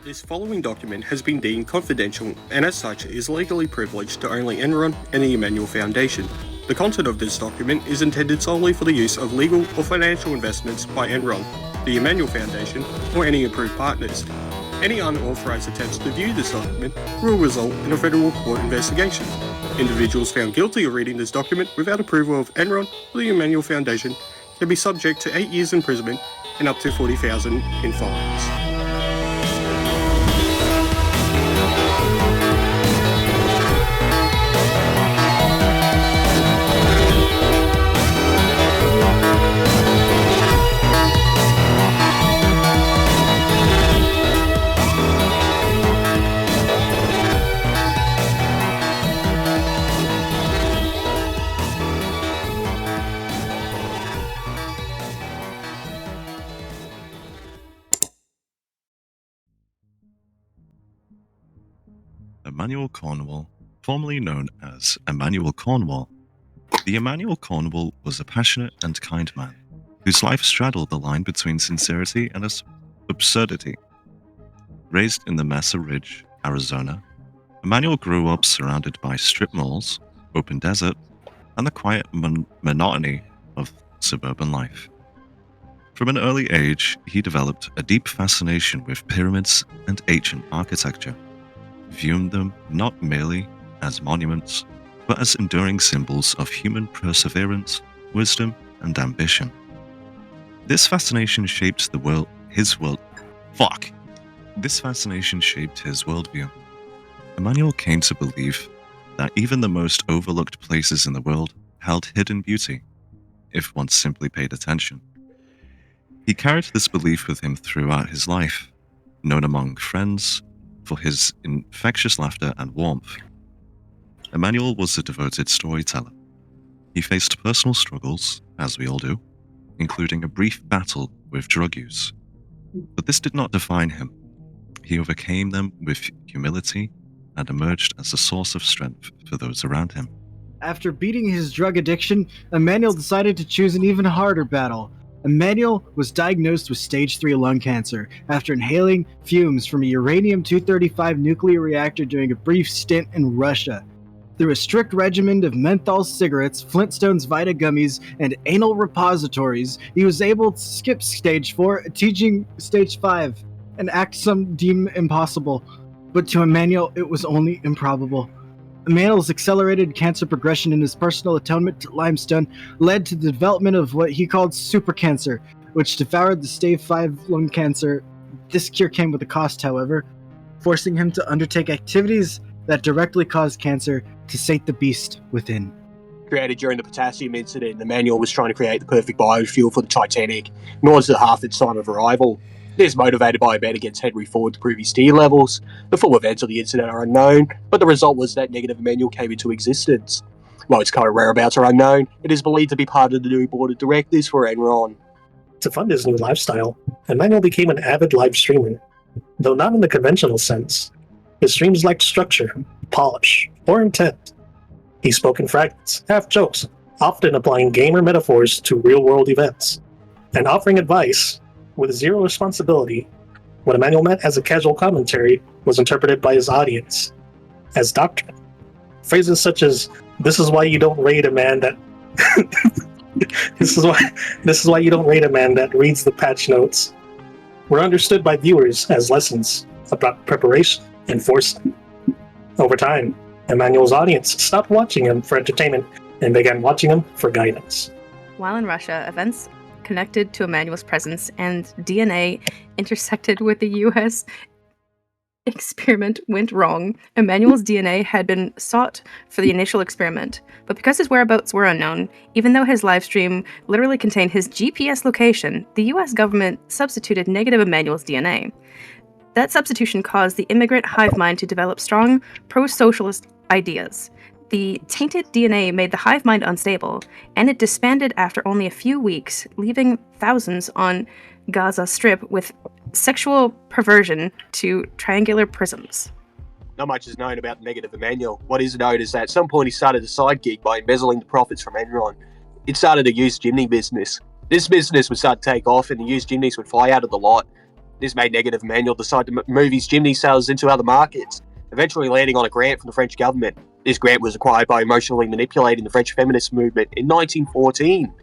This following document has been deemed confidential and as such is legally privileged to only Enron and the Emanuel Foundation. The content of this document is intended solely for the use of legal or financial investments by Enron, the Emmanuel Foundation, or any approved partners. Any unauthorized attempts to view this document will result in a federal court investigation. Individuals found guilty of reading this document without approval of Enron or the Emmanuel Foundation can be subject to 8 years imprisonment and up to $40,000 in fines. Emanuel Cornwall, formerly known as Emanuel Cornwall. The Emanuel Cornwall was a passionate and kind man, whose life straddled the line between sincerity and absurdity. Raised in the Mesa Ridge, Arizona, Emmanuel grew up surrounded by strip malls, open desert, and the quiet monotony of suburban life. From an early age, he developed a deep fascination with pyramids and ancient architecture, viewing them not merely as monuments, but as enduring symbols of human perseverance, wisdom, and ambition. This fascination shaped his worldview. Emmanuel came to believe that even the most overlooked places in the world held hidden beauty, if one simply paid attention. He carried this belief with him throughout his life, known among friends for his infectious laughter and warmth. Emmanuel was a devoted storyteller. He faced personal struggles, as we all do, including a brief battle with drug use. But this did not define him. He overcame them with humility and emerged as a source of strength for those around him. After beating his drug addiction, Emmanuel decided to choose an even harder battle. Emmanuel was diagnosed with stage 3 lung cancer after inhaling fumes from a uranium-235 nuclear reactor during a brief stint in Russia. Through a strict regimen of menthol cigarettes, Flintstones Vita gummies, and anal repositories, he was able to skip stage 4, teaching stage 5, an act some deem impossible. But to Emmanuel, it was only improbable. Emmanuel's accelerated cancer progression in his personal atonement to limestone led to the development of what he called super cancer, which devoured the stage 5 lung cancer. This cure came with a cost, however, forcing him to undertake activities that directly caused cancer to sate the beast within. Created during the potassium incident, Emmanuel was trying to create the perfect biofuel for the Titanic in order to halve its time of arrival. This is motivated by a bet against Henry Ford to prove his tier levels. The full events of the incident are unknown, but the result was that negative Emmanuel came into existence. While its current whereabouts are unknown, it is believed to be part of the new board of directors for Enron. To fund his new lifestyle, Emmanuel became an avid live streamer. Though not in the conventional sense, his streams lacked structure, polish, or intent. He spoke in fragments, half-jokes, often applying gamer metaphors to real-world events, and offering advice with zero responsibility. What Emmanuel meant as a casual commentary was interpreted by his audience as doctrine. Phrases such as, "This is why you don't rate a man that..." this is why you don't rate a man that reads the patch notes, were understood by viewers as lessons about preparation and foresight. Over time, Emmanuel's audience stopped watching him for entertainment and began watching him for guidance. While in Russia, events connected to Emmanuel's presence and DNA intersected with the U.S. experiment went wrong. Emmanuel's DNA had been sought for the initial experiment, but because his whereabouts were unknown, even though his live stream literally contained his GPS location, the U.S. government substituted negative Emmanuel's DNA. That substitution caused the immigrant hive mind to develop strong pro-socialist ideas. The tainted DNA made the hive mind unstable, and it disbanded after only a few weeks, leaving thousands on Gaza Strip with sexual perversion to triangular prisms. Not much is known about negative Emmanuel. What is known is that at some point he started a side gig by embezzling the profits from Enron. It started a used chimney business. This business would start to take off and the used chimneys would fly out of the lot. This made negative Emmanuel decide to move his chimney sales into other markets, eventually landing on a grant from the French government. This grant was acquired by emotionally manipulating the French feminist movement in 1914.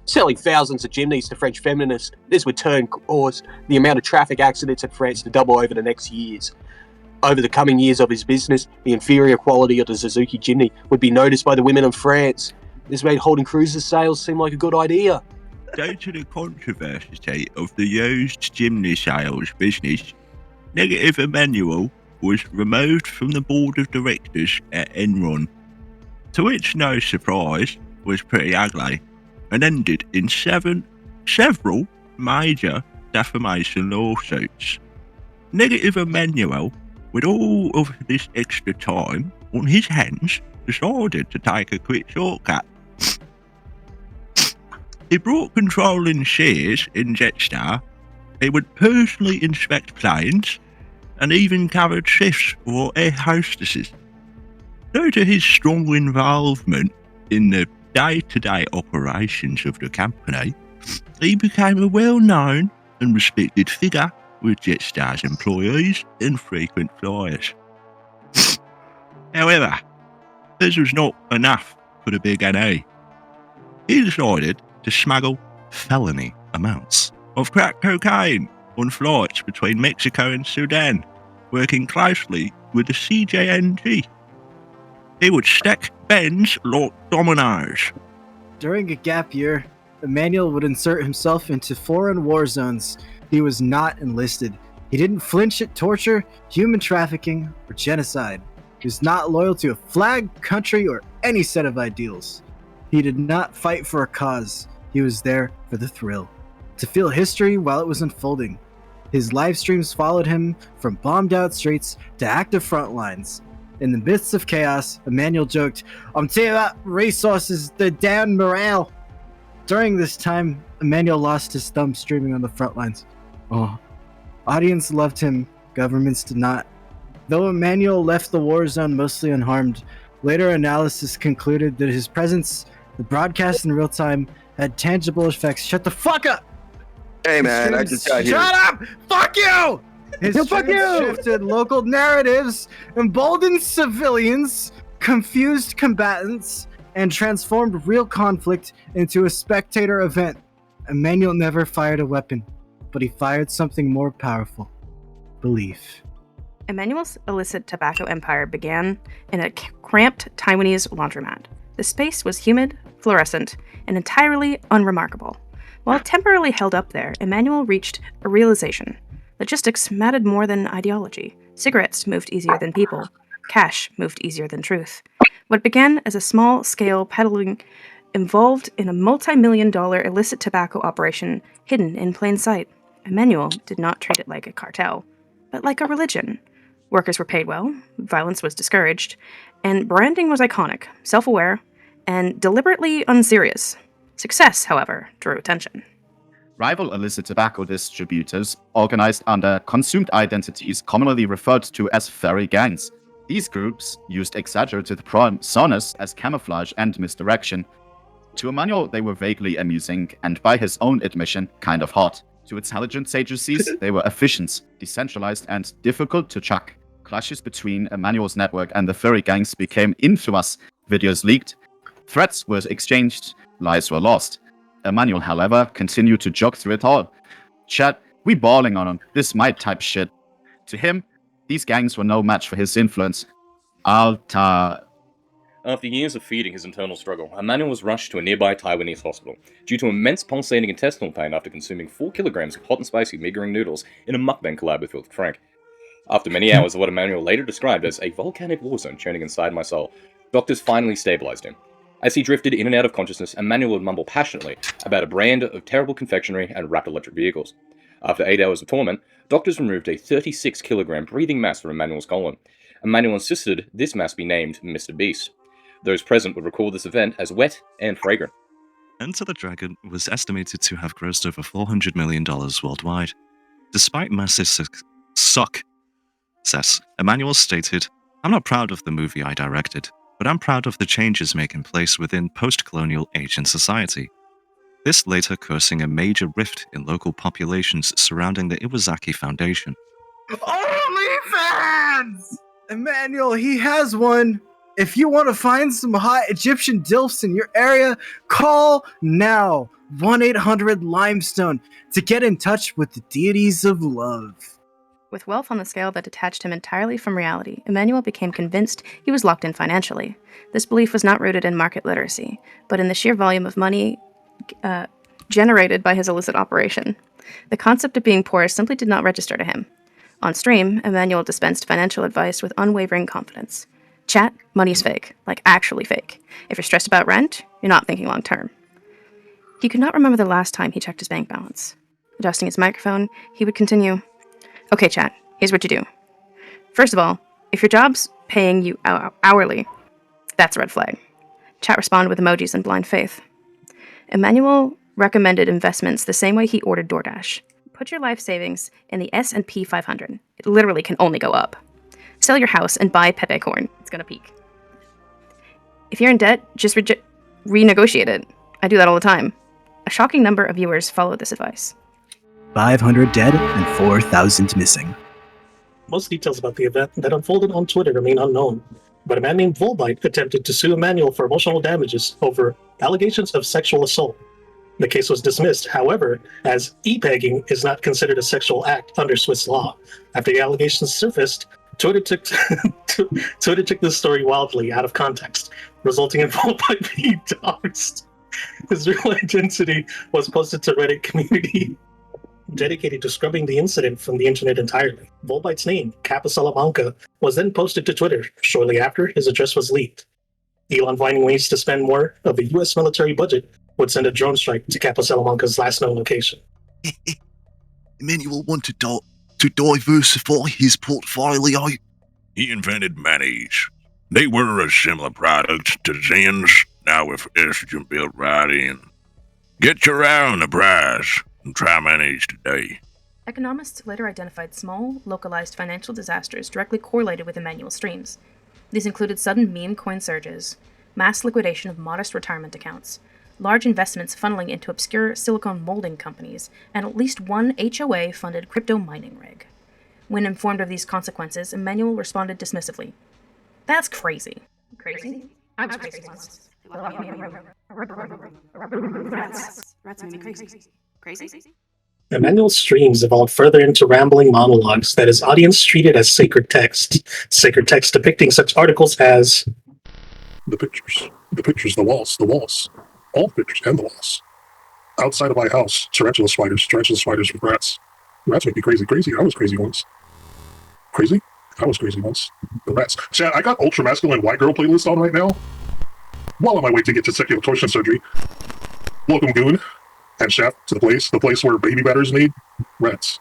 Selling thousands of chimneys to French feminists, this would turn cause the amount of traffic accidents in France to double over the next years. Over the coming years of his business, the inferior quality of the Suzuki chimney would be noticed by the women of France. This made holding cruiser sales seem like a good idea. Due to the controversy of the used chimney sales business, negative Emmanuel was removed from the board of directors at Enron, to which no surprise was pretty ugly, and ended in several major defamation lawsuits. Negative Emmanuel, with all of this extra time on his hands, decided to take a quick shortcut. He brought controlling shares in Jetstar. He would personally inspect planes and even covered shifts for air hostesses. Due to his strong involvement in the day-to-day operations of the company, he became a well-known and respected figure with Jetstar's employees and frequent flyers. However, this was not enough for the big NA. He decided to smuggle felony amounts of crack cocaine on flights between Mexico and Sudan, working closely with the CJNG. He would stack bends like dominoes. During a gap year, Emmanuel would insert himself into foreign war zones. He was not enlisted. He didn't flinch at torture, human trafficking, or genocide. He was not loyal to a flag, country, or any set of ideals. He did not fight for a cause. He was there for the thrill, to feel history while it was unfolding. His live streams followed him from bombed-out streets to active front lines. In the midst of chaos, Emmanuel joked, "I'm telling you about resources, they're down morale." During this time, Emmanuel lost his thumb streaming on the front lines. Audience loved him, governments did not. Though Emmanuel left the war zone mostly unharmed, later analysis concluded that his presence, the broadcast in real time, had tangible effects. Shut the fuck up! Hey man, I just got here. Shut up! Fuck you! His Fuck streams you! shifted local narratives, emboldened civilians, confused combatants, and transformed real conflict into a spectator event. Emmanuel never fired a weapon, but he fired something more powerful: belief. Emmanuel's illicit tobacco empire began in a cramped Taiwanese laundromat. The space was humid, fluorescent, and entirely unremarkable. While temporarily held up there, Emmanuel reached a realization. Logistics mattered more than ideology. Cigarettes moved easier than people. Cash moved easier than truth. What began as a small-scale peddling involved in a multi-million-dollar illicit tobacco operation hidden in plain sight. Emmanuel did not treat it like a cartel, but like a religion. Workers were paid well, violence was discouraged, and branding was iconic, self-aware, and deliberately unserious. Success, however, drew attention. Rival illicit tobacco distributors organized under consumed identities commonly referred to as furry gangs. These groups used exaggerated personas as camouflage and misdirection. To Emmanuel, they were vaguely amusing, and by his own admission, kind of hot. To intelligence agencies, they were efficient, decentralized, and difficult to track. Clashes between Emmanuel's network and the furry gangs became infamous. Videos leaked, threats were exchanged, lives were lost. Emmanuel, however, continued to jog through it all. Chat, we balling on him, this might type shit. To him, these gangs were no match for his influence. Alta. After years of feeding his internal struggle, Emmanuel was rushed to a nearby Taiwanese hospital due to immense pulsating intestinal pain after consuming 4 kilograms of hot and spicy mi-goreng noodles in a mukbang collab with Philip Frank. After many hours of what Emmanuel later described as a volcanic war zone churning inside my soul, doctors finally stabilized him. As he drifted in and out of consciousness, Emmanuel would mumble passionately about a brand of terrible confectionery and wrapped electric vehicles. After 8 hours of torment, doctors removed a 36-kilogram breathing mass from Emmanuel's colon. Emmanuel insisted this mass be named Mr. Beast. Those present would recall this event as wet and fragrant. Enter the Dragon was estimated to have grossed over $400 million worldwide. Despite massive success, Emmanuel stated, "I'm not proud of the movie I directed, but I'm proud of the changes making place within post-colonial Asian society. This later causing a major rift in local populations surrounding the Iwasaki Foundation. OnlyFans! Emmanuel, he has one. If you want to find some hot Egyptian dilfs in your area, call now 1-800-LIMESTONE to get in touch with the deities of love. With wealth on the scale that detached him entirely from reality, Emmanuel became convinced he was locked in financially. This belief was not rooted in market literacy, but in the sheer volume of money generated by his illicit operation. The concept of being poor simply did not register to him. On stream, Emmanuel dispensed financial advice with unwavering confidence. Chat, money's fake, like actually fake. If you're stressed about rent, you're not thinking long term. He could not remember the last time he checked his bank balance. Adjusting his microphone, he would continue. Okay, chat, here's what you do. First of all, if your job's paying you hourly, that's a red flag. Chat responded with emojis and blind faith. Emmanuel recommended investments the same way he ordered DoorDash. Put your life savings in the S&P 500. It literally can only go up. Sell your house and buy Pepe corn. It's gonna peak. If you're in debt, just renegotiate it. I do that all the time. A shocking number of viewers follow this advice. 500 dead and 4,000 missing. Most details about the event that unfolded on Twitter remain unknown, but a man named Volbite attempted to sue Emmanuel for emotional damages over allegations of sexual assault. The case was dismissed, however, as e-pegging is not considered a sexual act under Swiss law. After the allegations surfaced, Twitter took this story wildly out of context, resulting in Volbite being doxxed. His real identity was posted to Reddit community dedicated to scrubbing the incident from the internet entirely. Volbite's name, Kappa Salamanca, was then posted to Twitter. Shortly after, his address was leaked. Elon, finding ways to spend more of the U.S. military budget, would send a drone strike to Kappa Salamanca's last known location. Emmanuel wanted to diversify his portfolio. He invented mayonnaise. They were a similar product to Zen's, now with estrogen built right in. Get your eye on the prize and try mayonnaise today. Economists later identified small, localized financial disasters directly correlated with Emmanuel's streams. These included sudden meme coin surges, mass liquidation of modest retirement accounts, large investments funneling into obscure silicone molding companies, and at least one HOA-funded crypto mining rig. When informed of these consequences, Emmanuel responded dismissively. That's crazy. Crazy? I was crazy once. Rats made me crazy. Crazy? Emmanuel's streams evolved further into rambling monologues that his audience treated as sacred text depicting such articles as the pictures, the walls, all the pictures and the walls. Outside of my house, tarantula spiders with rats. Rats make me crazy. I was crazy once. Crazy? I was crazy once. The rats. Chat, I got ultra masculine white girl playlist on right now. While on my way to get testicular torsion surgery. Welcome, Goon and Shaft, to the place where baby batter is made. Rats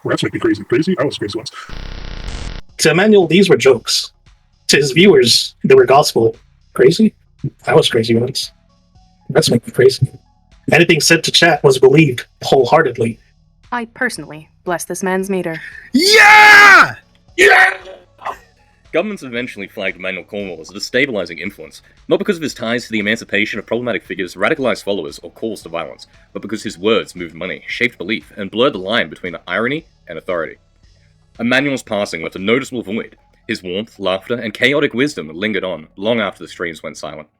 make me crazy. I was crazy once. To Emmanuel, these were jokes. To his viewers, they were gospel. Crazy? I was crazy once. Rats make me crazy. Anything said to chat was believed wholeheartedly. I personally bless this man's meter. Yeah! Governments eventually flagged Emanuel Cornwall as a destabilizing influence, not because of his ties to the emancipation of problematic figures, radicalized followers, or calls to violence, but because his words moved money, shaped belief, and blurred the line between irony and authority. Emmanuel's passing left a noticeable void. His warmth, laughter, and chaotic wisdom lingered on, long after the streams went silent.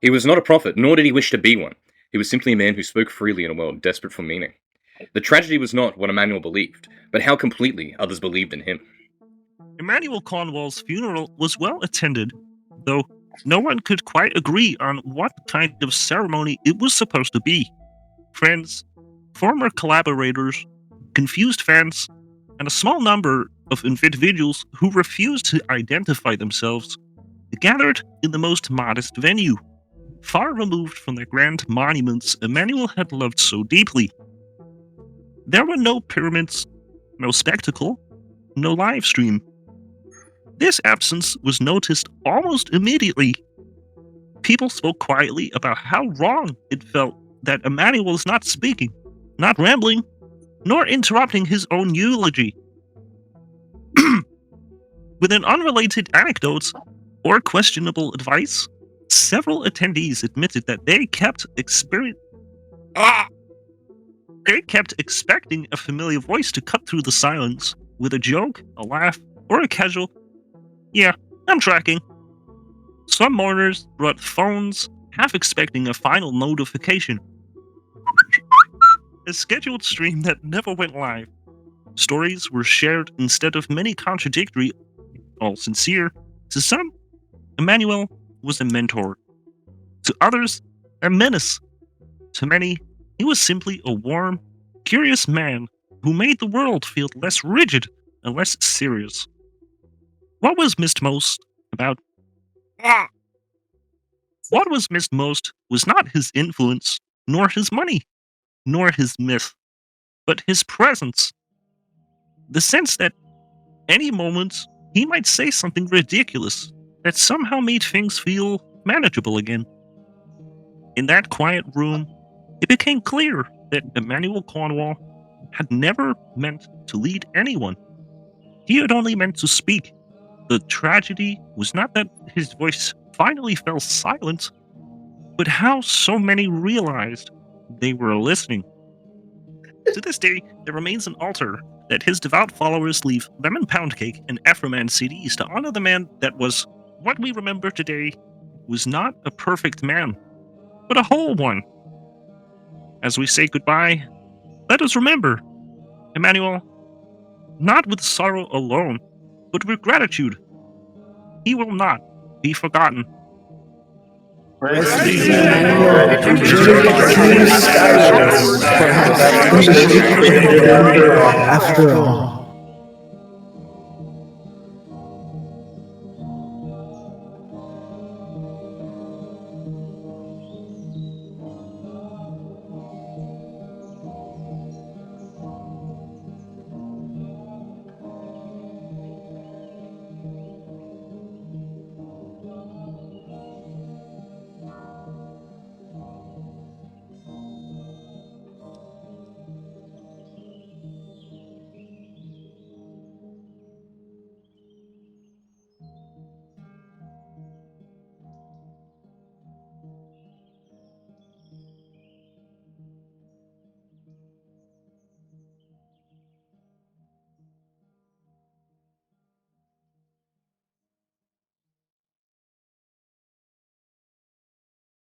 He was not a prophet, nor did he wish to be one. He was simply a man who spoke freely in a world desperate for meaning. The tragedy was not what Emmanuel believed, but how completely others believed in him. Emanuel Cornwall's funeral was well attended, though no one could quite agree on what kind of ceremony it was supposed to be. Friends, former collaborators, confused fans, and a small number of individuals who refused to identify themselves gathered in the most modest venue, far removed from the grand monuments Emmanuel had loved so deeply. There were no pyramids, no spectacle, no live stream. This absence was noticed almost immediately. People spoke quietly about how wrong it felt that Emmanuel was not speaking, not rambling, nor interrupting his own eulogy. With an unrelated anecdotes or questionable advice, several attendees admitted that they kept They kept expecting a familiar voice to cut through the silence with a joke, a laugh, or a casual, "Yeah, I'm tracking." Some mourners brought phones, half expecting a final notification. A scheduled stream that never went live. Stories were shared instead of many contradictory, all sincere. To some, Emmanuel was a mentor. To others, a menace. To many, he was simply a warm, curious man who made the world feel less rigid and less serious. What was missed most about What was missed most was not his influence, nor his money, nor his myth, but his presence. The sense that any moment he might say something ridiculous that somehow made things feel manageable again. In that quiet room, it became clear that Emanuel Cornwall had never meant to lead anyone. He had only meant to speak. The tragedy was not that his voice finally fell silent, but how so many realized they were listening. To this day, there remains an altar that his devout followers leave lemon pound cake and Afroman CDs to honor the man that was, what we remember today, was not a perfect man, but a whole one. As we say goodbye, let us remember, Emmanuel, not with sorrow alone, but with gratitude. He will not be forgotten. Rest in Emmanuel, from journey to skyward, perhaps after all.